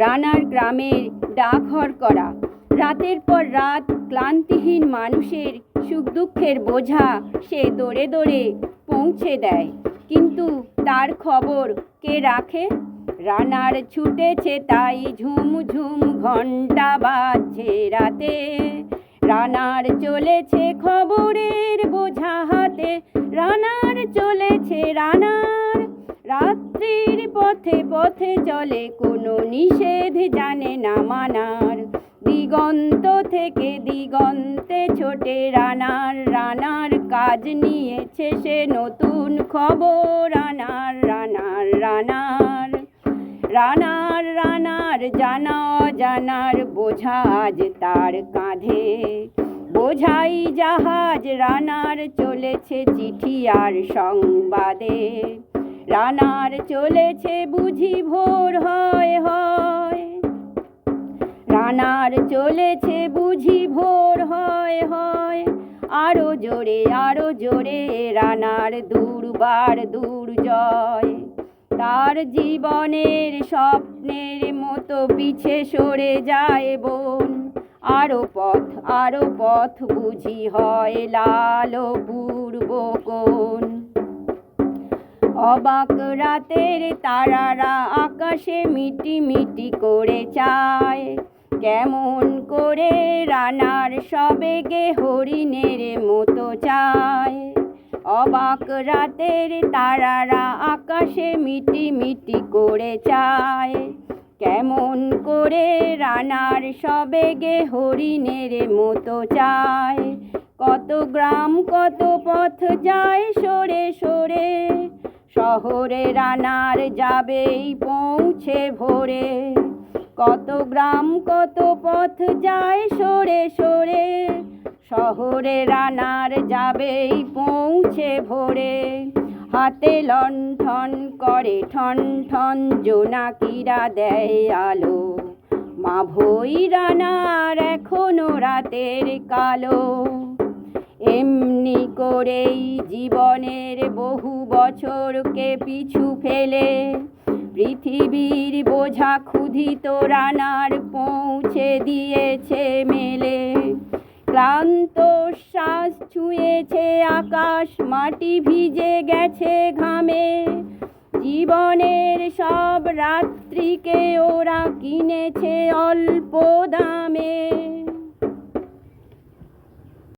রানার গ্রামের ডাকঘর করা। রাতের পর রাত ক্লান্তিহীন মানুষের সুখ দুঃখের বোঝা সে দৌড়ে দৌড়ে পৌঁছে দেয়, কিন্তু তার খবর কে রাখে? রানার ছুটেছে তাই ঝুম ঝুম ঘন্টা বাজছে রাতে। রানার চলেছে খবরের বোঝা হাতে, রানার চলেছে রানার। রাত্রির পথে পথে চলে, কোনো নিষেধ জানে না মানার। দিগন্ত থেকে দিগন্তে ছোটে রানার, রানার কাজ নিয়েছে সে নতুন খবর রানার, রানার রানার রানার রানার জানা জানার বোঝা আজ তার কাঁধে। বোঝাই জাহাজ রানার চলেছে চিঠি আর সংবাদে। রানার চলেছে বুঝি ভোর হয় হয়, রানার চলেছে বুঝি ভোর হয় হয়। আরো জোরে রানার দুর্বার দুর্জয়। তার জীবনের স্বপ্নের মতো পিছে সরে যায় বন। আরো পথ বুঝি হয় লাল পূর্ব কোণ। অবাক রাতের তারারা আকাশে মিটি মিটি করে চায়, কেমন করে রানার সবেগে হরিণের মতো চায়। অবাক রাতের তারারা আকাশে মিটি মিটি করে চায়, কেমন করে রানার সবেগে হরিণের মতো চায়। কত গ্রাম কত পথ যায় সরে সরে, শহরে রানার যাবেই পৌঁছে ভোরে। কত গ্রাম কত পথ যায় সরে সরে, শহরে রানার যাবেই পৌঁছে ভোরে। হাতে লণ্ঠন করে ঠন ঠন, জোনাকিরা দেয় আলো। মাভৈ রানার এখনো রাতের কালো। এমনি করেই জীবনের বহু বছরকে পিছু ফেলে, পৃথিবীর বোঝা ক্ষুধিত রানার পৌঁছে দিয়েছে মেলে। ক্লান্ত শ্বাস ছুঁয়েছে আকাশ, মাটি ভিজে গেছে ঘামে। জীবনের সব রাত্রিকে ওরা কিনেছে অল্প দামে।